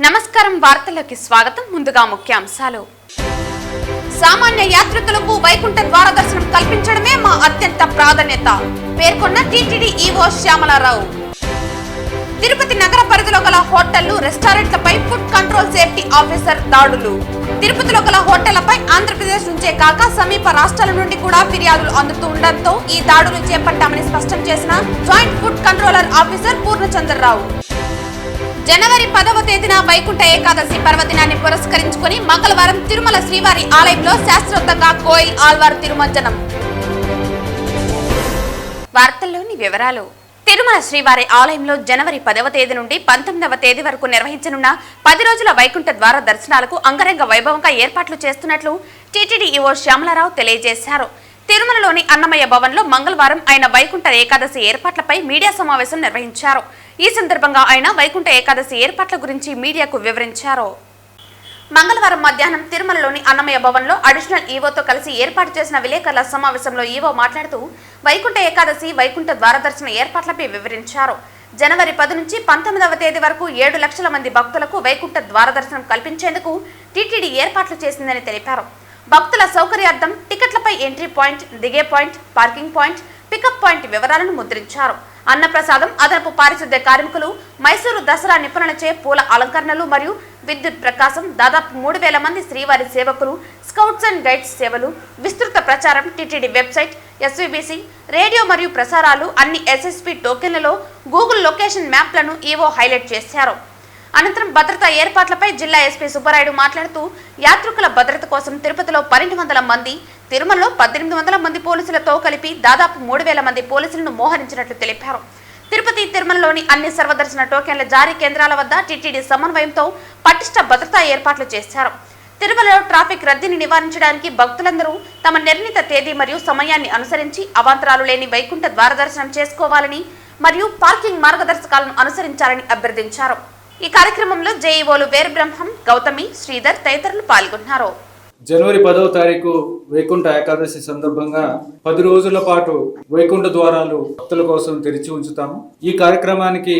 నమస్కారం వార్తలకు స్వాగతం. ముందుగా ముఖ్యాంశాలు. సామాన్య యాత్రికులకు వైకుంఠ ద్వార దర్శనం కల్పించడమే మా అత్యంత ప్రాధాన్యత పేర్కొన్న టీటీడీ ఈవో శ్యామలారావు. తిరుపతి నగర పరిధిలో గల హోటళ్లు, రెస్టారెంట్లపై ఫుడ్ కంట్రోల్ సేఫ్టీ ఆఫీసర్ దాడులు. తిరుపతిలో గల హోటళ్లపై ఆంధ్రప్రదేశ్ నుంచే కాక సమీప రాష్ట్రాల నుండి కూడా ఫిర్యాదులు అందుతూ ఉండడంతో ఈ దాడులు చేపట్టామని స్పష్టం చేసిన joint food controller officer Purnachandrarao. జనవరి 10వ తేదీన వైకుంఠ ఏకాదశి పర్వదినాన్ని పురస్కరించుకుని మంగళవారం తిరుమల శ్రీవారి ఆలయంలో శాస్త్రోక్తంగా కోయిల్ ఆల్వార్ తిరుమంజనం. వార్తల్లోని వివరాలు. తిరుమల శ్రీవారి ఆలయంలో జనవరి 10వ తేదీ నుండి 19వ తేదీ వరకు నిర్వహించనున్న 10 రోజుల వైకుంఠ ద్వార దర్శనాలకు అంగరంగ వైభవంగా ఏర్పాట్లు చేస్తున్నట్లు టీటీడీ ఈవో శ్యామలారావు తెలియజేశారు. తిరుమలలోని అన్నమయ్య భవన్లో మంగళవారం ఆయన వైకుంఠ ఏకాదశి ఏర్పాట్లపై మీడియా సమావేశం నిర్వహించారు. ఈ సందర్భంగా ఆయన వైకుంఠ ఏకాదశి ఏర్పాట్ల గురించి మీడియాకు వివరించారు. మంగళవారం మధ్యాహ్నం తిరుమలలోని అన్నమయ్య భవన్లో అడిషనల్ ఈవోతో కలిసి ఏర్పాటు చేసిన విలేకరుల సమావేశంలో ఈవో మాట్లాడుతూ వైకుంఠ ఏకాదశి, వైకుంఠ ద్వార దర్శన ఏర్పాట్లపై వివరించారు. జనవరి 10 నుంచి 19వ తేదీ వరకు 7 లక్షల మంది భక్తులకు వైకుంఠ ద్వార దర్శనం కల్పించేందుకు టీటీడీ ఏర్పాట్లు చేసిందని తెలిపారు. భక్తుల సౌకర్యార్థం టికెట్లపై ఎంట్రీ పాయింట్, దిగే point, parking point, pickup point వివరాలను ముద్రించారు. అన్నప్రసాదం, అదనపు పారిశుద్ధ్య కార్మికులు, మైసూరు దసరా నిపుణులచే పూల అలంకరణలు మరియు విద్యుత్ ప్రకాశం, దాదాపు 3000 మంది శ్రీవారి సేవకులు, స్కౌట్స్ అండ్ గైడ్స్ సేవలు, విస్తృత ప్రచారం, టీటీడీ వెబ్సైట్, ఎస్వీబీసీ రేడియో మరియు ప్రసారాలు, అన్ని ఎస్ఎస్పీ టోకెన్లలో గూగుల్ లొకేషన్ మ్యాప్లను ఈవో హైలైట్ చేశారు. అనంతరం భద్రతా ఏర్పాట్లపై జిల్లా ఎస్పీ సుబ్బారాయుడు మాట్లాడుతూ యాత్రికుల భద్రత కోసం తిరుపతిలో 1200 మంది, తిరుమలలో 1800 మంది పోలీసులతో కలిపి దాదాపు 3000 మంది పోలీసులను మోహరించినట్లు తెలిపారు. తిరుపతి, తిరుమలలోని అన్ని సర్వదర్శన టోకెన్ల జారీ కేంద్రాల వద్ద టీటీడీ సమన్వయంతో పటిష్ట భద్రతా ఏర్పాట్లు చేశారు. తిరుమలలో ట్రాఫిక్ రద్దీని నివారించడానికి భక్తులందరూ తమ నిర్ణీత తేదీ మరియు సమయాన్ని అనుసరించి అవాంతరాలు లేని వైకుంఠ ద్వార దర్శనం చేసుకోవాలని మరియు పార్కింగ్ మార్గదర్శకాలను అనుసరించాలని అభ్యర్థించారు. ఈ కార్యక్రమంలో జేఈఓలు వీరబ్రహ్మం, గౌతమి, శ్రీధర్ తదితరులు పాల్గొన్నారు. జనవరి 10వ తారీఖు వైకుంఠ ఏకాదశి సందర్భంగా 10 రోజుల పాటు వైకుంఠ ద్వారాలు భక్తుల కోసం తెరిచి ఉంచుతాము. ఈ కార్యక్రమానికి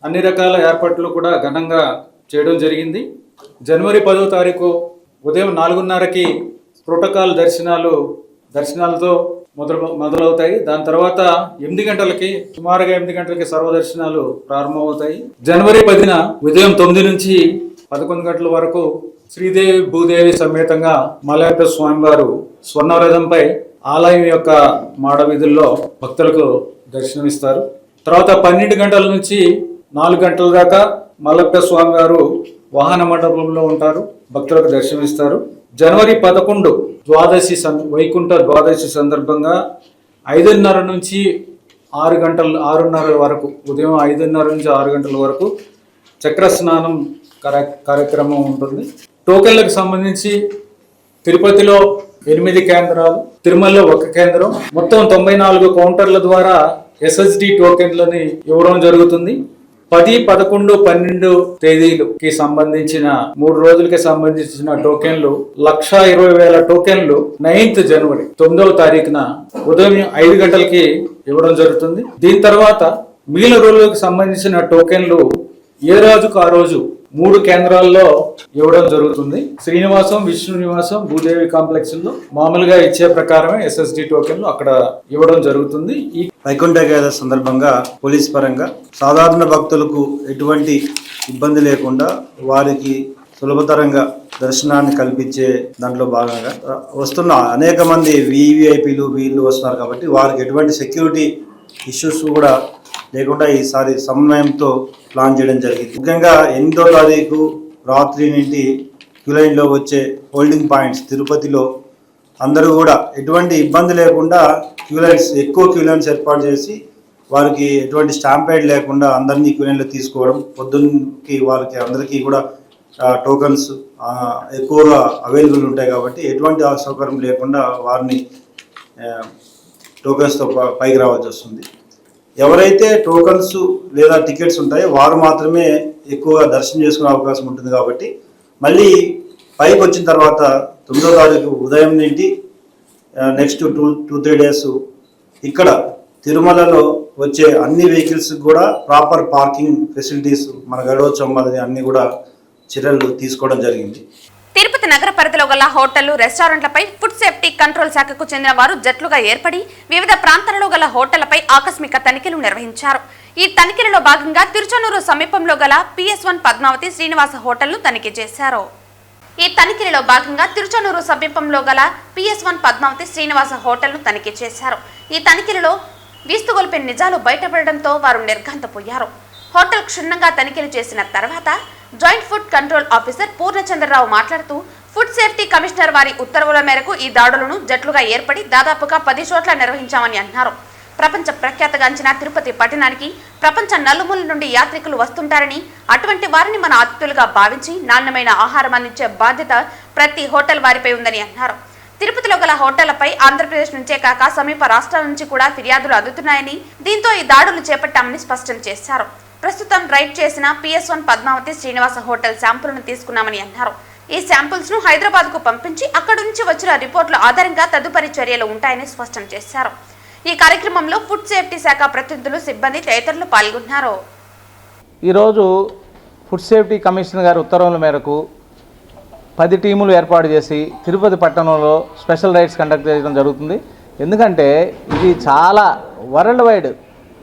అన్ని రకాల ఏర్పాట్లు కూడా ఘనంగా చేయడం జరిగింది. జనవరి 10వ తారీఖు ఉదయం 4:30కి ప్రోటోకాల్ దర్శనాలతో మొదలవుతాయి. దాని తర్వాత 8 గంటలకి, సుమారుగా 8 గంటలకి సర్వదర్శనాలు ప్రారంభమవుతాయి. జనవరి 10న ఉదయం 9 నుంచి 11 గంటల వరకు శ్రీదేవి భూదేవి సమేతంగా మలయప్ప స్వామివారు స్వర్ణరథంపై ఆలయం యొక్క మాడ వీధుల్లో భక్తులకు దర్శనమిస్తారు. తర్వాత 12 గంటల నుంచి 4 గంటల దాకా మలయప్ప స్వామివారు వాహన మండపంలో ఉంటారు, భక్తులకు దర్శనమిస్తారు. జనవరి 11 వైకుంఠ ద్వాదశి సందర్భంగా 5:30 నుంచి 6:30 వరకు, ఉదయం 5:30 నుంచి 6 గంటల వరకు చక్ర స్నానం కార్యక్రమం ఉంటుంది. టోకెన్లకు సంబంధించి తిరుపతిలో 8 కేంద్రాలు, తిరుమలలో 1 కేంద్రం, మొత్తం 94 కౌంటర్ల ద్వారా ఎస్ఎస్డి టోకెన్లని ఇవ్వడం జరుగుతుంది. 10, 11, 12 తేదీలకి సంబంధించిన 3 రోజులకి సంబంధించిన టోకెన్లు 1,20,000 టోకెన్లు 9th జనవరి 9వ తారీఖున ఉదయం 5 గంటలకి ఇవ్వడం జరుగుతుంది. దీని తర్వాత మిగిలిన రోజులకు సంబంధించిన టోకెన్లు ఏ రోజుకు ఆ రోజు 3 కేంద్రాల్లో ఇవ్వడం జరుగుతుంది. శ్రీనివాసం, విష్ణు నివాసం, భూదేవి కాంప్లెక్స్ లో మామూలుగా ఇచ్చే ప్రకారమే ఎస్ఎస్డి టోకెన్లు అక్కడ ఇవ్వడం జరుగుతుంది. ఈ వైకుంఠ ఏకాదశి సందర్భంగా పోలీస్ పరంగా సాధారణ భక్తులకు ఎటువంటి ఇబ్బంది లేకుండా వారికి సులభతరంగా దర్శనాన్ని కల్పించే దాంట్లో భాగంగా వస్తున్న అనేక మంది వివిఐపీలు వీళ్ళు వస్తున్నారు కాబట్టి వారికి ఎటువంటి సెక్యూరిటీ ఇష్యూస్ కూడా లేకుండా ఈసారి సమన్వయంతో ప్లాన్ చేయడం జరిగింది. ముఖ్యంగా 8వ తారీఖు రాత్రి నుండి క్యూలైన్లో వచ్చే హోల్డింగ్ పాయింట్స్ తిరుపతిలో అందరూ కూడా ఎటువంటి ఇబ్బంది లేకుండా ఎక్కువ క్యూలైన్స్ ఏర్పాటు చేసి వారికి ఎటువంటి స్టాంపేడ్ లేకుండా అందరినీ క్యూలైన్లో తీసుకోవడం, పొద్దున్నకి వారికి అందరికీ కూడా టోకన్స్ ఎక్కువగా అవైలబుల్ ఉంటాయి కాబట్టి ఎటువంటి అసౌకర్యం లేకుండా వారిని టోకన్స్తో పైకి రావాల్సి వస్తుంది. ఎవరైతే టోకన్స్ లేదా టికెట్స్ ఉంటాయో వారు మాత్రమే ఎక్కువగా దర్శనం చేసుకునే అవకాశం ఉంటుంది కాబట్టి మళ్ళీ పైకి వచ్చిన తర్వాత 9వ తారీఖు ఉదయం నుండి నెక్స్ట్ 2-3 డేస్ ఇక్కడ తిరుమలలో వచ్చే అన్ని వెహికల్స్ కూడా ప్రాపర్ పార్కింగ్ ఫెసిలిటీస్ మన గడవచ్చమ్మది అన్నీ కూడా చర్యలు తీసుకోవడం జరిగింది. తిరుపతి నగర పరిధిలో గల హోటళ్లు, రెస్టారెంట్లపై ఫుడ్ సేఫ్టీ కంట్రోల్ శాఖకు చెందిన వారు జట్లుగా ఏర్పడి వివిధ ప్రాంతాలలో గల హోటళ్లపై ఆకస్మిక తనిఖీలు నిర్వహించారు. ఈ తనిఖీలలో భాగంగా తిరుచానూరు సమీపంలో గల PS1 పద్మావతి శ్రీనివాస హోటల్ను తనిఖీ చేశారు. ఈ తనిఖీలలో భాగంగా తిరుచానూరు సమీపంలో గల PS1 పద్మావతి శ్రీనివాస హోటల్ను తనిఖీ చేశారు. ఈ తనిఖీలలో వీస్తుగొల్పే నిజాలు బయటపడడంతో వారు నిర్ఘాంతపోయారు. హోటల్ క్షుణ్ణంగా తనిఖీలు చేసిన తర్వాత joint food control officer Purnachandrarao మాట్లాడుతూ ఫుడ్ సేఫ్టీ కమిషనర్ వారి ఉత్తర్వుల మేరకు ఈ దాడులను జట్లుగా ఏర్పడి దాదాపుగా 10 చోట్ల నిర్వహించామని అన్నారు. ప్రపంచ ప్రఖ్యాతగాంచిన తిరుపతి పట్టణానికి ప్రపంచ నలుమూల నుండి యాత్రికులు వస్తుంటారని, అటువంటి వారిని మన అతిథులుగా భావించి నాణ్యమైన ఆహారం అందించే బాధ్యత ప్రతి హోటల్ వారిపై ఉందని అన్నారు. తిరుపతిలో గల హోటళ్లపై ఆంధ్రప్రదేశ్ నుంచే కాక సమీప రాష్ట్రాల నుంచి కూడా ఫిర్యాదులు అందుతున్నాయని, దీంతో ఈ దాడులు చేపట్టామని స్పష్టం చేశారు. ప్రస్తుతం రైడ్ చేసిన PS1 పద్మావతి శ్రీనివాస హోటల్ శాంపుల్ను తీసుకున్నామని అన్నారు. ఈ శాంపుల్స్ ను హైదరాబాద్ కు పంపించి అక్కడి నుంచి వచ్చిన రిపోర్టుల ఆధారంగా తదుపరి చర్యలు ఉంటాయని స్పష్టం చేశారు. ఈ కార్యక్రమంలో ఫుడ్ సేఫ్టీ శాఖ ప్రతినిధులు, సిబ్బంది తదితరులు పాల్గొన్నారు. ఈరోజు ఫుడ్ సేఫ్టీ కమిషనర్ గారి ఉత్తర్వుల మేరకు 10 టీములు ఏర్పాటు చేసి తిరుపతి పట్టణంలో స్పెషల్ రైడ్స్ కండక్ట్ చేయడం జరుగుతుంది. ఎందుకంటే ఇది చాలా వరల్డ్ వైడ్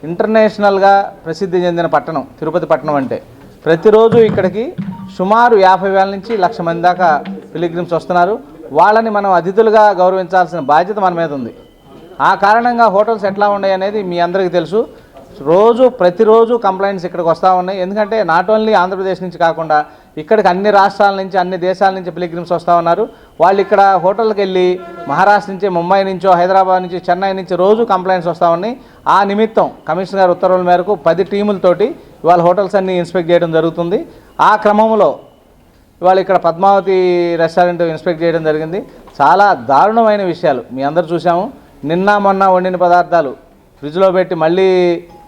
ఇంటర్నేషనల్గా ప్రసిద్ధి చెందిన పట్టణం తిరుపతి పట్టణం. అంటే ప్రతిరోజు ఇక్కడికి సుమారు 50,000 నుంచి 1,00,000 మంది దాకా పిలిగ్రిమ్స్ వస్తున్నారు. వాళ్ళని మనం అతిథులుగా గౌరవించాల్సిన బాధ్యత మన మీద ఉంది. ఆ కారణంగా హోటల్స్ ఎట్లా ఉన్నాయి అనేది మీ అందరికీ తెలుసు. ప్రతిరోజు కంప్లైంట్స్ ఇక్కడికి వస్తూ ఉన్నాయి. ఎందుకంటే నాట్ ఓన్లీ ఆంధ్రప్రదేశ్ నుంచి కాకుండా ఇక్కడికి అన్ని రాష్ట్రాల నుంచి, అన్ని దేశాల నుంచి పిలిగ్రిమ్స్ వస్తూ ఉన్నారు. వాళ్ళు ఇక్కడ హోటల్కి వెళ్ళి మహారాష్ట్ర నుంచి, ముంబై నుంచో, హైదరాబాద్ నుంచి, చెన్నై నుంచి రోజు కంప్లైంట్స్ వస్తూ ఉన్నాయి. ఆ నిమిత్తం కమిషనర్ గారి ఉత్తర్వుల మేరకు 10 టీములతోటి ఇవాళ హోటల్స్ అన్ని ఇన్స్పెక్ట్ చేయడం జరుగుతుంది. ఆ క్రమంలో ఇవాళ ఇక్కడ పద్మావతి రెస్టారెంట్ ఇన్స్పెక్ట్ చేయడం జరిగింది. చాలా దారుణమైన విషయాలు మీ అందరూ చూసాము. నిన్న మొన్న వండిన పదార్థాలు ఫ్రిడ్జ్లో పెట్టి మళ్ళీ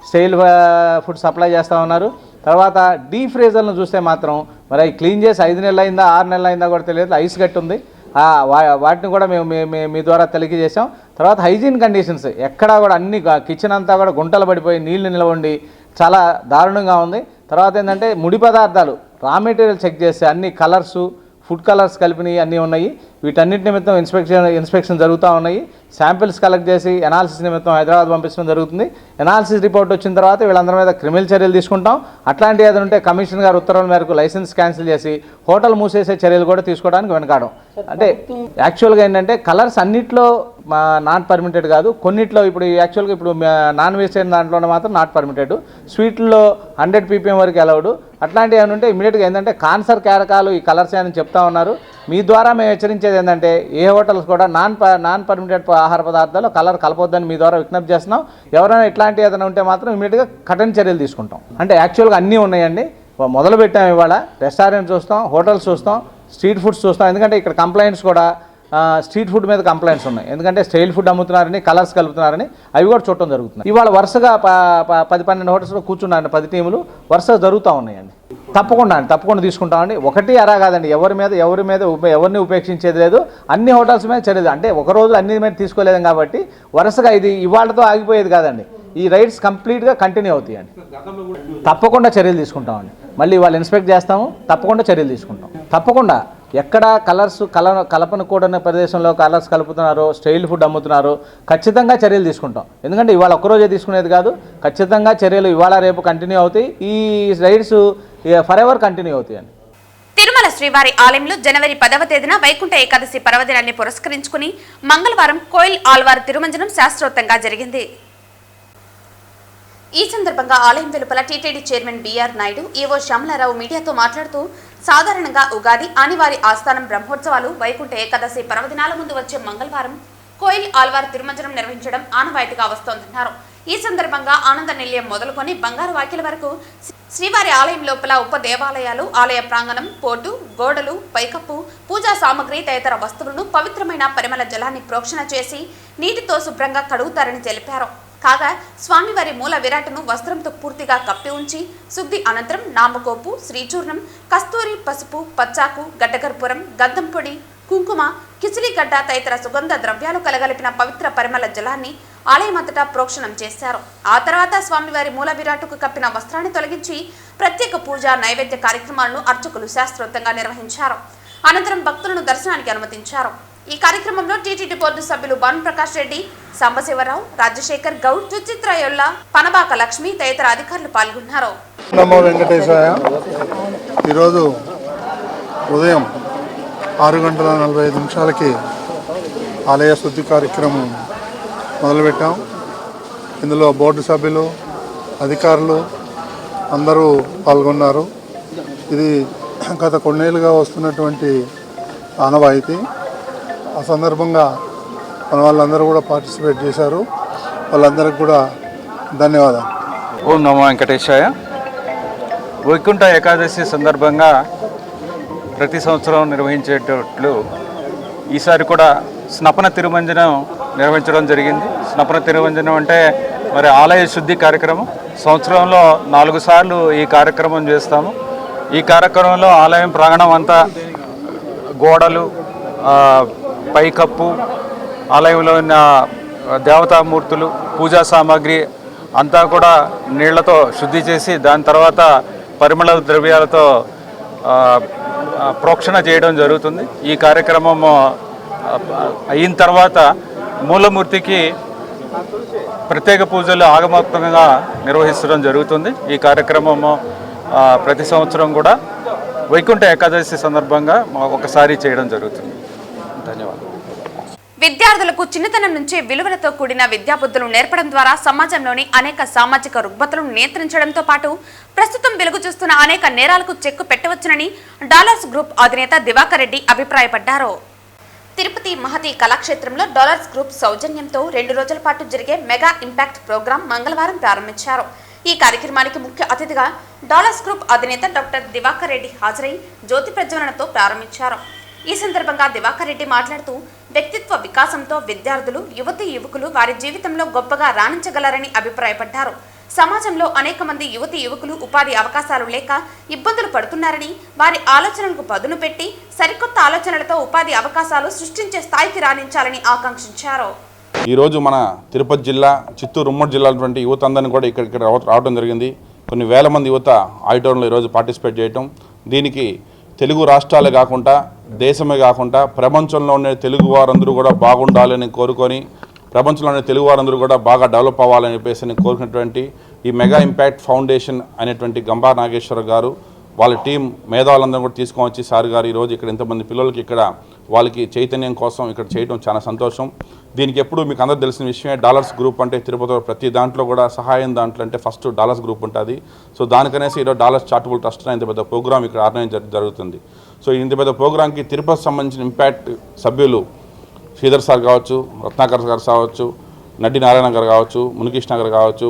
స్టైల్ ఫుడ్ సప్లై చేస్తూ ఉన్నారు. తర్వాత డీప్ ఫ్రీజర్లను చూస్తే మాత్రం మరి అవి క్లీన్ చేసి 5 నెలలు అయిందా 6 నెలలు అయిందా కూడా తెలియదు, ఐస్ గట్టి ఉంది. వాటిని కూడా మేము మీ ద్వారా తనిఖీ చేసాం. తర్వాత హైజీన్ కండిషన్స్ ఎక్కడా కూడా అన్ని కిచెన్ అంతా కూడా గుంటలు పడిపోయి నీళ్లు నిలవండి చాలా దారుణంగా ఉంది. తర్వాత ఏంటంటే ముడి పదార్థాలు రా మెటీరియల్ చెక్ చేస్తే అన్ని కలర్సు, ఫుడ్ కలర్స్ కలిపినవి అన్నీ ఉన్నాయి. వీటన్నిటి నిమిత్తం ఇన్స్పెక్షన్ జరుగుతూ ఉన్నాయి. శాంపిల్స్ కలెక్ట్ చేసి ఎనాలిసిస్ నిమిత్తం హైదరాబాద్ పంపించడం జరుగుతుంది. ఎనాలిసిస్ రిపోర్ట్ వచ్చిన తర్వాత వీళ్ళందరి మీద క్రిమినల్ చర్యలు తీసుకుంటాం. అట్లాంటి ఏదైనా ఉంటే కమిషనర్ గారు ఉత్తర్వుల మేరకు లైసెన్స్ క్యాన్సిల్ చేసి హోటల్ మూసేసే చర్యలు కూడా తీసుకోవడానికి వెనకాడం. అంటే యాక్చువల్గా ఏంటంటే కలర్స్ అన్నిట్లో నాట్ పర్మిటెడ్ కాదు, కొన్నిట్లో ఇప్పుడు యాక్చువల్గా ఇప్పుడు నాన్ వెజిటేరియన్ దాంట్లోనే మాత్రం నాట్ పర్మిటెడ్, స్వీట్లో 100 ppm వరకు అలౌడ్. అట్లాంటివి ఏమైనా ఉంటే ఇమీడియట్గా ఏంటంటే కాన్సర్ కారకాలు ఈ కలర్స్ అని చెప్తా ఉన్నారు. మీ ద్వారా మేము హెచ్చరించేది ఏంటంటే ఏ హోటల్స్ కూడా నాన్ పర్మిటెడ్ ఆహార పదార్థాలు కలర్ కలపొద్దని మీ ద్వారా విజ్ఞప్తి చేస్తున్నాం. ఎవరైనా ఇట్లాంటి ఏదైనా ఉంటే మాత్రం ఇమీడియట్గా కఠిన చర్యలు తీసుకుంటాం. అంటే యాక్చువల్గా అన్నీ ఉన్నాయండి. మొదలు పెట్టాము ఇవాళ. రెస్టారెంట్ చూస్తాం, హోటల్స్ చూస్తాం, స్ట్రీట్ ఫుడ్స్ చూస్తాం. ఎందుకంటే ఇక్కడ కంప్లైంట్స్ కూడా స్ట్రీట్ ఫుడ్ మీద కంప్లైంట్స్ ఉన్నాయి. ఎందుకంటే స్టైల్ ఫుడ్ అమ్ముతున్నారని, కలర్స్ కలుపుతున్నారని అవి కూడా చూడటం జరుగుతుంది. ఇవాళ వరుసగా 10-12 హోటల్స్లో కూర్చున్నారండి 10 టీములు వరుసగా జరుగుతూ ఉన్నాయండి. తప్పకుండా తీసుకుంటామండి. ఒకటి అరా కాదండి, ఎవరిని ఉపేక్షించేది లేదు. అన్ని హోటల్స్ మీద చర్యలు అంటే ఒక రోజు అన్ని మీద తీసుకోలేదు కాబట్టి వరుసగా ఇది ఇవాళతో ఆగిపోయేది కాదండి. ఈ రైడ్స్ కంప్లీట్గా కంటిన్యూ అవుతాయండి. తప్పకుండా చర్యలు తీసుకుంటామండి. మళ్ళీ వాళ్ళు ఇన్స్పెక్ట్ చేస్తాము, తప్పకుండా చర్యలు తీసుకుంటాం. తప్పకుండా ఎక్కడ కలపనకూడని ప్రదేశంలో కలర్స్ కలుపుతున్నారో, స్టైల్ ఫుడ్ అమ్ముతున్నారో ఖచ్చితంగా చర్యలు తీసుకుంటాం. ఎందుకంటే ఇవాళ ఒక్కరోజే తీసుకునేది కాదు, ఖచ్చితంగా చర్యలు ఇవాళ రేపు కంటిన్యూ అవుతాయి. ఈ రైడ్స్ ఫర్ ఎవర్ కంటిన్యూ అవుతాయండి. తిరుమల శ్రీవారి ఆలయంలో జనవరి 10వ తేదీన వైకుంఠ ఏకాదశి పర్వదినాన్ని పురస్కరించుకుని మంగళవారం కోయిల్ ఆళ్వార్ తిరుమంజనం శాస్త్రోక్తంగా జరిగింది. ఈ సందర్భంగా ఆలయం వెలుపల TTD chairman BR Naidu, EO Shyamala Rao మీడియాతో మాట్లాడుతూ సాధారణంగా ఉగాది, ఆనివారి ఆస్థానం బ్రహ్మోత్సవాలు, వైకుంఠ ఏకాదశి పర్వదినాల ముందు వచ్చే మంగళవారం కోయిల్ ఆళ్వార్ తిరుమంజనం నిర్వహించడం ఆనవాయితీగా వస్తోందన్నారు. ఈ సందర్భంగా ఆనంద నిలయం మొదలుకొని బంగారు వాకిల వరకు శ్రీవారి ఆలయం లోపల ఉప దేవాలయాలు, ఆలయ ప్రాంగణం, పోటు, గోడలు, పైకప్పు, పూజా సామగ్రి తదితర వస్తువులను పవిత్రమైన పరిమళ జలాన్ని ప్రోక్షణ చేసి నీటితో శుభ్రంగా కడుగుతారని తెలిపారు. కాగా స్వామివారి మూల విరాటను వస్త్రంతో పూర్తిగా కప్పి ఉంచి శుద్ధి అనంతరం నామకోపు, శ్రీచూర్ణం, కస్తూరి, పసుపు, పచ్చాకు, గడ్డకర్పూరం, గంధం పొడి, కుంకుమ, కిచిలిగడ్డ తదితర సుగంధ ద్రవ్యాలు కలగలిపిన పవిత్ర పరిమళ జలాన్ని ఆలయమంతటా ప్రోక్షణం చేశారు. ఆ తర్వాత స్వామివారి మూల విరాటుకు కప్పిన వస్త్రాన్ని తొలగించి ప్రత్యేక పూజ నైవేద్య కార్యక్రమాలను అర్చకులు శాస్త్రోక్తంగా నిర్వహించారు. అనంతరం భక్తులను దర్శనానికి అనుమతించారు. ఈ కార్యక్రమంలో టీటీడీ బోర్డు సభ్యులు భానుప్రకాష్ రెడ్డి, సాంబశివరావు, రాజశేఖర్ గౌడ్, సుచిత్రయోల్ల, పనబాక లక్ష్మి తదితర అధికారులు పాల్గొన్నారు. నమో వెంకటేశాయ. ఈరోజు ఉదయం 6:45 ఆలయ శుద్ధి కార్యక్రమం మొదలుపెట్టాం. ఇందులో బోర్డు సభ్యులు, అధికారులు అందరూ పాల్గొన్నారు. ఇది గత కొన్నేళ్ళుగా వస్తున్నటువంటి ఆనవాయితీ. ఆ సందర్భంగా మన వాళ్ళందరూ కూడా పార్టిసిపేట్ చేశారు. వాళ్ళందరికీ కూడా ధన్యవాదాలు. ఓం నమో వెంకటేశాయ. వైకుంఠ ఏకాదశి సందర్భంగా ప్రతి సంవత్సరం నిర్వహించేటట్లు ఈసారి కూడా స్నపన తిరుమంజనం నిర్వహించడం జరిగింది. స్నపన తిరుమంజనం అంటే మరి ఆలయ శుద్ధి కార్యక్రమం. సంవత్సరంలో 4 సార్లు ఈ కార్యక్రమం చేస్తాము. ఈ కార్యక్రమంలో ఆలయం ప్రాంగణం అంతా గోడలు, పైకప్పు, ఆలయంలో ఉన్న దేవతామూర్తులు, పూజా సామాగ్రి అంతా కూడా నీళ్లతో శుద్ధి చేసి దాని తర్వాత పరిమళ ద్రవ్యాలతో ప్రోక్షణ చేయడం జరుగుతుంది. ఈ కార్యక్రమం అయిన తర్వాత మూలమూర్తికి ప్రత్యేక పూజలు ఆగమోక్తంగా నిర్వహించడం జరుగుతుంది. ఈ కార్యక్రమము ప్రతి సంవత్సరం కూడా వైకుంఠ ఏకాదశి సందర్భంగా ఒకసారి చేయడం జరుగుతుంది. ధన్యవాదాలు. విద్యార్థులకు చిన్నతనం నుంచే విలువలతో కూడిన విద్యాబుద్ధులు నేర్పడం ద్వారా సమాజంలోని అనేక సామాజిక రుగ్మతలను నియంత్రించడంతో పాటు ప్రస్తుతం వెలుగు చూస్తున్న అనేక నేరాలకు చెక్కు పెట్టవచ్చునని డాలర్స్ గ్రూప్ అధినేత దివాకర్ రెడ్డి అభిప్రాయపడ్డారు. తిరుపతి మహతి కళాక్షేత్రంలో డాలర్స్ గ్రూప్ సౌజన్యంతో 2 రోజుల పాటు జరిగే మెగా ఇంపాక్ట్ ప్రోగ్రాం మంగళవారం ప్రారంభించారు. ఈ కార్యక్రమానికి ముఖ్య అతిథిగా డాలర్స్ గ్రూప్ అధినేత డాక్టర్ దివాకర్ రెడ్డి హాజరై జ్యోతి ప్రజ్వలనతో ప్రారంభించారు. ఈ సందర్భంగా దివాకర్ రెడ్డి మాట్లాడుతూ వ్యక్తిత్వ వికాసంతో విద్యార్థులు, యువతీ యువకులు వారి జీవితంలో గొప్పగా రాణించగలరని అభిప్రాయపడ్డారు. సమాజంలో అనేక మంది యువతీ యువకులు ఉపాధి అవకాశాలు లేక ఇబ్బందులు పడుతున్నారని, వారి ఆలోచనలకు పదును పెట్టి సరికొత్త ఆలోచనలతో ఉపాధి అవకాశాలు సృష్టించే స్థాయికి రాణించాలని ఆకాంక్షించారు. ఈరోజు మన తిరుపతి జిల్లా, చిత్తూరు, ఉమ్మడి జిల్లాటువంటి యువత అందరినీ కూడా ఇక్కడ రావడం జరిగింది. కొన్ని వేల మంది యువత ఆడిటోరియంలో ఈరోజు పార్టిసిపేట్ చేయటం. దీనికి తెలుగు రాష్ట్రాలే కాకుండా దేశమే కాకుండా ప్రపంచంలోనే తెలుగు వారందరూ కూడా బాగుండాలని కోరుకొని, ప్రపంచంలోనే తెలుగు వారందరూ కూడా బాగా డెవలప్ అవ్వాలని చెప్పేసి కోరుకున్నటువంటి ఈ మెగా ఇంపాక్ట్ ఫౌండేషన్ అనేటువంటి గంభా నాగేశ్వర గారు, వాళ్ళ టీం మేధావులందరూ కూడా తీసుకొని వచ్చి సార్ గారు ఈరోజు ఇక్కడ ఇంతమంది పిల్లలకి ఇక్కడ వాళ్ళకి చైతన్యం కోసం ఇక్కడ చేయడం చాలా సంతోషం. దీనికి ఎప్పుడు మీకు అందరూ తెలిసిన విషయమే, డాలర్స్ గ్రూప్ అంటే తిరుపతిలో ప్రతి దాంట్లో కూడా సహాయం దాంట్లో అంటే ఫస్ట్ డాలర్స్ గ్రూప్ ఉంటుంది. సో దానికనేసి ఈరోజు డాలర్స్ చారిటబుల్ ట్రస్ట్ ఇంత పెద్ద ప్రోగ్రామ్ ఇక్కడ ఆర్గనైజ్ జరుగుతుంది. సో ఇంత పెద్ద ప్రోగ్రామ్కి తిరుపతి సంబంధించిన ఇంపాక్ట్ సభ్యులు శ్రీధర్ సార్ కావచ్చు, రత్నాకర్ గారు కావచ్చు, నడ్డి నారాయణ గారు కావచ్చు, మునికృష్ణ గారు కావచ్చు,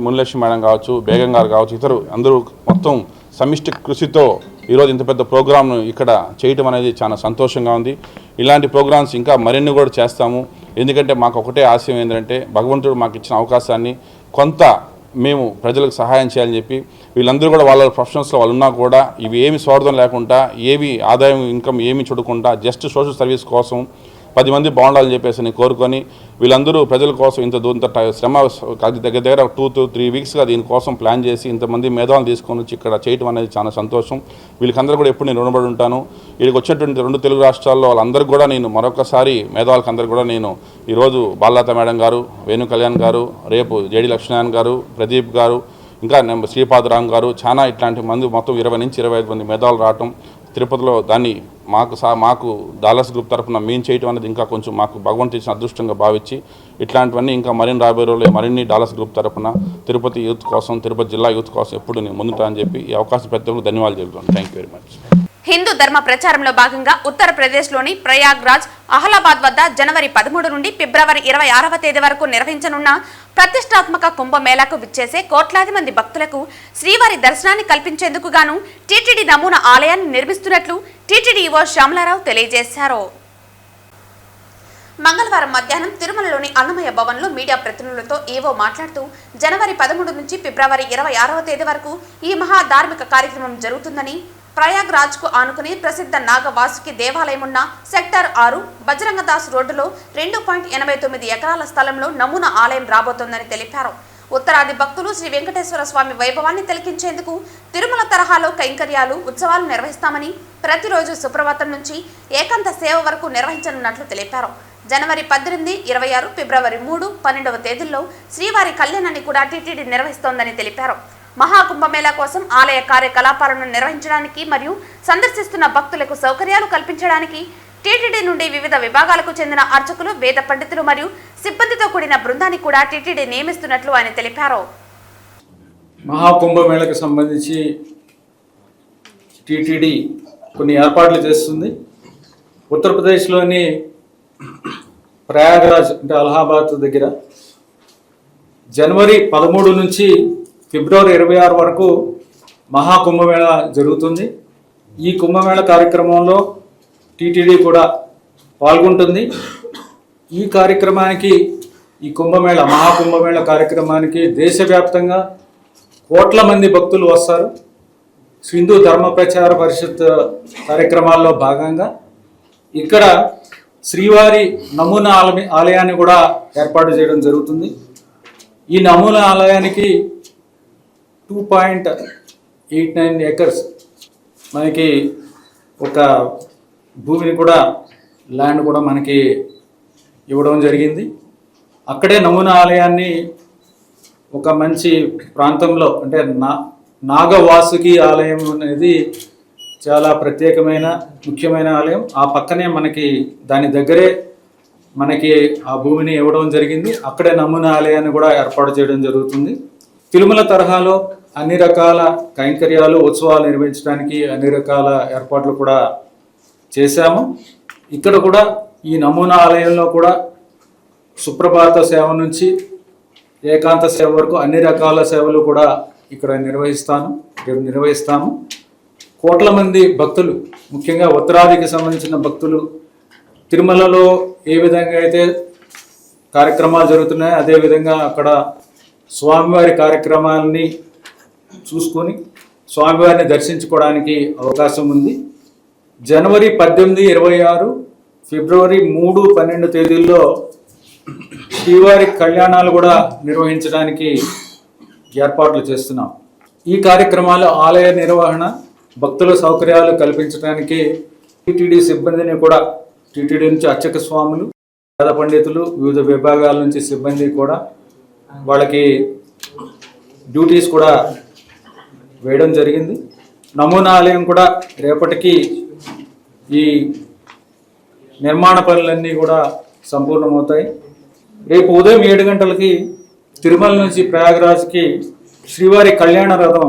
మునిలక్ష్మి మేడం కావచ్చు, బేగం గారు కావచ్చు, ఇతరు అందరూ మొత్తం సమిష్టి కృషితో ఈరోజు ఇంత పెద్ద ప్రోగ్రామ్ను ఇక్కడ చేయటం అనేది చాలా సంతోషంగా ఉంది. ఇలాంటి ప్రోగ్రామ్స్ ఇంకా మరిన్ని కూడా చేస్తాము. ఎందుకంటే మాకు ఒకటే ఆశయం ఏంటంటే భగవంతుడు మాకు ఇచ్చిన అవకాశాన్ని కొంత మేము ప్రజలకు సహాయం చేయాలని చెప్పి వీళ్ళందరూ కూడా వాళ్ళ ప్రొఫెషన్స్లో వాళ్ళు ఉన్నా కూడా ఇవి ఏమి స్వార్థం లేకుండా, ఏవి ఆదాయం ఇన్కమ్ ఏమి చూడకుండా జస్ట్ సోషల్ సర్వీస్ కోసం 10 మంది బాగుండాలని చెప్పేసి నేను కోరుకొని వీళ్ళందరూ ప్రజల కోసం ఇంత శ్రమ దగ్గర 2 to 3 వీక్స్గా దీనికోసం ప్లాన్ చేసి ఇంతమంది మేధావులు తీసుకొని వచ్చి ఇక్కడ చేయడం అనేది చాలా సంతోషం. వీళ్ళకందరూ కూడా ఎప్పుడు నేను రుణపడి ఉంటాను. వీళ్ళకి వచ్చేటువంటి 2 తెలుగు రాష్ట్రాల్లో వాళ్ళందరికీ కూడా నేను మరొకసారి మేధావులకు అందరికీ కూడా నేను ఈరోజు బాలలత మేడం గారు, వేణు కళ్యాణ్ గారు, రేపు జేడి లక్ష్మీనారాయణ గారు, ప్రదీప్ గారు, ఇంకా శ్రీపాదరామ్ గారు, చాలా ఇట్లాంటి మంది మొత్తం 20 నుంచి 25 మంది మేధావులు రావటం తిరుపతిలో దాన్ని మాకు డాలర్స్ గ్రూప్ తరఫున మేము చేయటం అనేది ఇంకా కొంచెం మాకు భగవంతుడు ఇచ్చిన అదృష్టంగా భావించి ఇట్లాంటివన్నీ ఇంకా మరిన్ని రాబోయే రోజుల్లో మరిన్ని డాలర్స్ గ్రూప్ తరఫున తిరుపతి యూత్ కోసం, తిరుపతి జిల్లా యూత్ కోసం ఎప్పుడు నేను ముందుంటా అని చెప్పి ఈ అవకాశం ప్రతి ఒక్కరికి ధన్యవాదాలు చెబుతున్నాను. Thank you very much. Hindu ధర్మ ప్రచారంలో భాగంగా ఉత్తరప్రదేశ్లోని ప్రయాగ్రాజ్, అహ్లాబాద్ వద్ద జనవరి 13 నుండి ఫిబ్రవరి 26వ తేదీ వరకు నిర్వహించనున్న ప్రతిష్టాత్మక కుంభమేళాకు విచ్చేసే కోట్లాది మంది భక్తులకు శ్రీవారి దర్శనాన్ని కల్పించేందుకు గాను టీటీడీ నమూనా ఆలయాన్ని నిర్మిస్తున్నట్లు టీటీడీ ఈవో శ్యామలారావు తెలియజేశారు. మంగళవారం మధ్యాహ్నం తిరుమలలోని అన్నమయ్య భవన్లో మీడియా ప్రతినిధులతో ఈవో మాట్లాడుతూ జనవరి 13 నుంచి ఫిబ్రవరి 26వ తేదీ వరకు ఈ మహా ధార్మిక కార్యక్రమం జరుగుతుందని, ప్రయాగ్రాజ్ కు ఆనుకుని ప్రసిద్ధ నాగవాసుకి దేవాలయం ఉన్న సెక్టార్ 6 బజరంగదాస్ రోడ్డులో 2.89 ఎకరాల స్థలంలో నమూనా ఆలయం రాబోతోందని తెలిపారు. ఉత్తరాది భక్తులు శ్రీ వెంకటేశ్వర స్వామి వైభవాన్ని తిలకించేందుకు తిరుమల తరహాలో కైంకర్యాలు, ఉత్సవాలు నిర్వహిస్తామని, ప్రతిరోజు సుప్రభాతం నుంచి ఏకాంత సేవ వరకు నిర్వహించనున్నట్లు తెలిపారు. జనవరి 18, 26, ఫిబ్రవరి 3, 12వ తేదీల్లో శ్రీవారి కళ్యాణాన్ని కూడా టీటీడీ నిర్వహిస్తోందని తెలిపారు. మహాకుంభమేళా కోసం ఆలయ కార్యకలాపాలను నిర్వహించడానికి మరియు సందర్శిస్తున్న భక్తులకు సౌకర్యాలు కల్పించడానికి టీటీడీ నుండి వివిధ విభాగాలకు చెందిన అర్చకులు, వేద పండితులు మరియు సిబ్బందితో కూడిన బృందాన్ని కూడా టీటీడీ నియమిస్తున్నట్లు ఆయన తెలిపారు. మహాకుంభమేళకు సంబంధించి టీటీడీ కొన్ని ఏర్పాట్లు చేస్తుంది. ఉత్తరప్రదేశ్లోని ప్రయాగ్రాజ్ అంటే అలహాబాద్ దగ్గర జనవరి 13 నుంచి ఫిబ్రవరి 26 వరకు మహాకుంభమేళ జరుగుతుంది. ఈ కుంభమేళ కార్యక్రమంలో టీటీడీ కూడా పాల్గొంటుంది. ఈ కార్యక్రమానికి, ఈ మహాకుంభమేళ కార్యక్రమానికి దేశవ్యాప్తంగా కోట్ల మంది భక్తులు వస్తారు. హిందూ ధర్మ ప్రచార పరిషత్ కార్యక్రమాల్లో భాగంగా ఇక్కడ శ్రీవారి నమూనా ఆలయాన్ని కూడా ఏర్పాటు చేయడం జరుగుతుంది. ఈ నమూనా ఆలయానికి 2.89 ఎకర్స్ మనకి ఒక భూమిని కూడా, ల్యాండ్ కూడా మనకి ఇవ్వడం జరిగింది. అక్కడే నమూనా ఆలయాన్ని ఒక మంచి ప్రాంతంలో, అంటే నాగవాసుకి ఆలయం అనేది చాలా ప్రత్యేకమైన, ముఖ్యమైన ఆలయం. ఆ పక్కనే మనకి, దాని దగ్గరే మనకి ఆ భూమిని ఇవ్వడం జరిగింది. అక్కడే నమూనా ఆలయాన్ని కూడా ఏర్పాటు చేయడం జరుగుతుంది. తిరుమల తరహాలో అన్ని రకాల కైంకర్యాలు, ఉత్సవాలు నిర్వహించడానికి అన్ని రకాల ఏర్పాట్లు కూడా చేశాము. ఇక్కడ కూడా ఈ నమూనా ఆలయంలో కూడా సుప్రభాత సేవ నుంచి ఏకాంత సేవ వరకు అన్ని రకాల సేవలు కూడా ఇక్కడ నిర్వహిస్తాము. కోట్ల మంది భక్తులు, ముఖ్యంగా ఉత్తరాదికి సంబంధించిన భక్తులు తిరుమలలో ఏ విధంగా అయితే కార్యక్రమాలు జరుగుతున్నాయో అదేవిధంగా అక్కడ స్వామివారి కార్యక్రమాలని చూసుకొని స్వామివారిని దర్శించుకోవడానికి అవకాశం ఉంది. జనవరి 18, 26, ఫిబ్రవరి 3, 12 తేదీల్లో శ్రీవారి కళ్యాణాలు కూడా నిర్వహించడానికి ఏర్పాట్లు చేస్తున్నాం. ఈ కార్యక్రమాలు ఆలయ నిర్వహణ, భక్తుల సౌకర్యాలు కల్పించడానికి టీటీడీ సిబ్బందిని కూడా, టీటీడీ నుంచి అర్చక స్వాములు, వేద పండితులు, వివిధ విభాగాల నుంచి సిబ్బంది కూడా వాళ్ళకి డ్యూటీస్ కూడా వేయడం జరిగింది. నమూనా ఆలయం కూడా రేపటికి ఈ నిర్మాణ పనులన్నీ కూడా సంపూర్ణమవుతాయి. రేపు ఉదయం 7 గంటలకి తిరుమల నుంచి ప్రయాగ్రాజ్కి శ్రీవారి కళ్యాణ రథం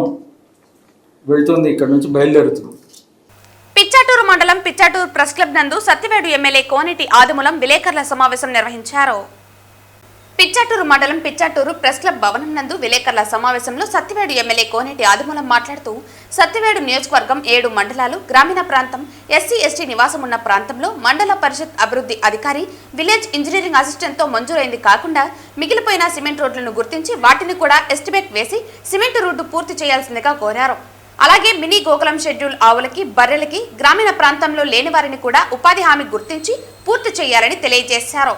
వెళ్తుంది, ఇక్కడ నుంచి బయలుదేరుతుంది. పిచ్చాటూరు మండలం పిచ్చాటూరు ప్రెస్ క్లబ్ నందు సత్యవేడు ఎమ్మెల్యే కోనేటి ఆదిమూలం విలేకరుల సమావేశం నిర్వహించారు. పిచ్చాటూరు మండలం పిచ్చాటూరు ప్రెస్ క్లబ్ భవనం నందు విలేకరుల సమావేశంలో సత్యవేడు ఎమ్మెల్యే కోనేటి ఆదిమూలం మాట్లాడుతూ, సత్యవేడు నియోజకవర్గం 7 మండలాలు, గ్రామీణ ప్రాంతం, ఎస్సీ ఎస్టీ నివాసం ఉన్న ప్రాంతంలో మండల పరిషత్ అభివృద్ధి అధికారి, విలేజ్ ఇంజనీరింగ్ అసిస్టెంట్తో మంజూరైంది కాకుండా మిగిలిపోయిన సిమెంట్ రోడ్లను గుర్తించి వాటిని కూడా ఎస్టిమేట్ వేసి సిమెంట్ రోడ్డు పూర్తి చేయాల్సిందిగా కోరారు. అలాగే మినీ గోకులం షెడ్యూల్ ఆవులకి, బర్రెలకి, గ్రామీణ ప్రాంతంలో లేని వారిని కూడా ఉపాధి హామీ గుర్తించి పూర్తి చేయాలని తెలియజేశారు.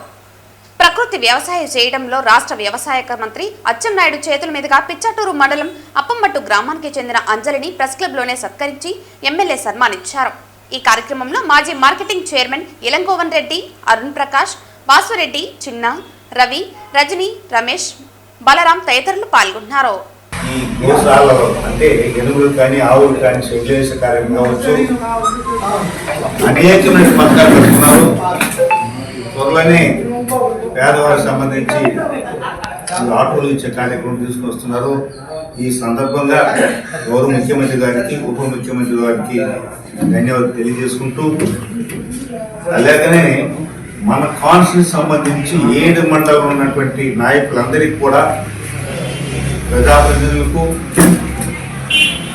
ప్రకృతి వ్యవసాయం చేయడంలో రాష్ట్ర వ్యవసాయ మంత్రి అచ్చెన్నాయుడు చేతుల మీదుగా పిచ్చాటూరు మండలం అప్పంబట్టు గ్రామానికి చెందిన అంజలిని ప్రెస్ క్లబ్లోనే సత్కరించి ఎమ్మెల్యే సన్మానించారు. ఈ కార్యక్రమంలో మాజీ మార్కెటింగ్ చైర్మన్ ఇలంగోవన్ రెడ్డి, అరుణ్ ప్రకాష్, వాసురెడ్డి, చిన్న, రవి, రజని, రమేష్, బలరాం తదితరులు పాల్గొన్నారు. ఈ గోశాలలో అంటే ఎనుగులు కానీ ఆవులు కానీ శైలేష కార్యం కావచ్చు, అనేకమైన పథకాలు పెడుతున్నారు. త్వరలోనే పేదవారికి సంబంధించి ఆటోలు ఇచ్చే కార్యక్రమం తీసుకొస్తున్నారు. ఈ సందర్భంగా గౌరవ ముఖ్యమంత్రి గారికి, ఉప ముఖ్యమంత్రి గారికి ధన్యవాదాలు తెలియజేసుకుంటూ, అలాగనే మన కాన్స్టిట్యూన్సీ సంబంధించి 7 మండలంలో ఉన్నటువంటి నాయకులందరికీ కూడా, ప్రజాప్రతినిధులకు,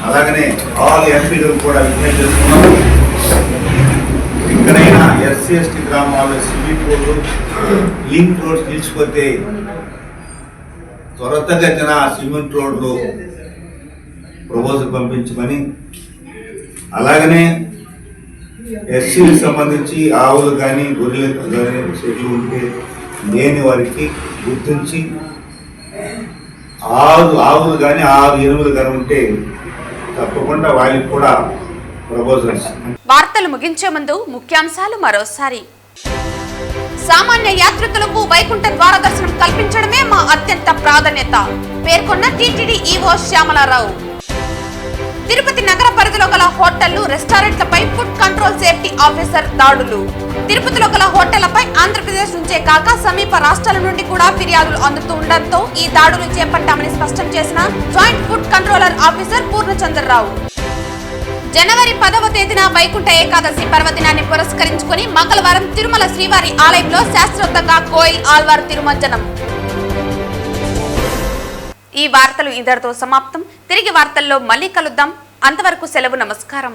అలాగనే ఆల్ ఎంపీలకు కూడా విజ్ఞప్తి చేస్తున్నాము. ఎక్కడైనా ఎస్సీ ఎస్టీ గ్రామాల్లో సిమెంట్ రోడ్లు, లింక్ రోడ్స్ నిలిచిపోతే త్వరితగతిన సిమెంట్ రోడ్లు ప్రపోజల్ పంపించమని అలాగనే ఎస్సీలకు సంబంధించి ఆవులు కానీ గొర్రెలకు కానీ చెట్లు ఉంటే లేని వారికి గుర్తించి ఆవులు కానీ 6 ఎనుములు కానీ ఉంటే తప్పకుండా వాళ్ళకి కూడా ప్రపోజల్స్. వార్తలు ముగించే ముందు ముఖ్యాంశాలు మరోసారి. సామాన్య యాత్రికులకు వైకుంఠ ద్వార దర్శనం కల్పించడమే మా అత్యంత ప్రాధాన్యత పేర్కొన్న టీటీడీ ఈవో శ్యామలారావు. తిరుపతి నగర పరిధిలో గల హోటళ్లు, రెస్టారెంట్లపై ఫుడ్ కంట్రోల్ సేఫ్టీ ఆఫీసర్ దాడులు. తిరుపతిలో గల హోటళ్లపై ఆంధ్రప్రదేశ్ నుంచే కాక సమీప రాష్ట్రాల నుండి కూడా ఫిర్యాదులు అందుతూ ఉండడంతో ఈ దాడులు చేపట్టామని స్పష్టం చేసిన joint food controller officer Purnachandrarao. జనవరి 10వ తేదీన వైకుంఠ ఏకాదశి పర్వదినాన్ని పురస్కరించుకుని మంగళవారం తిరుమల శ్రీవారి ఆలయంలో శాస్త్రోక్తంగా కోయిల్ ఆల్వార్ తిరుమంజనం. ఈ వార్తలు ఇంతటితో సమాప్తం. తిరిగి వార్తల్లో మళ్ళీ కలుద్దాం. అంతవరకు సెలవు. నమస్కారం.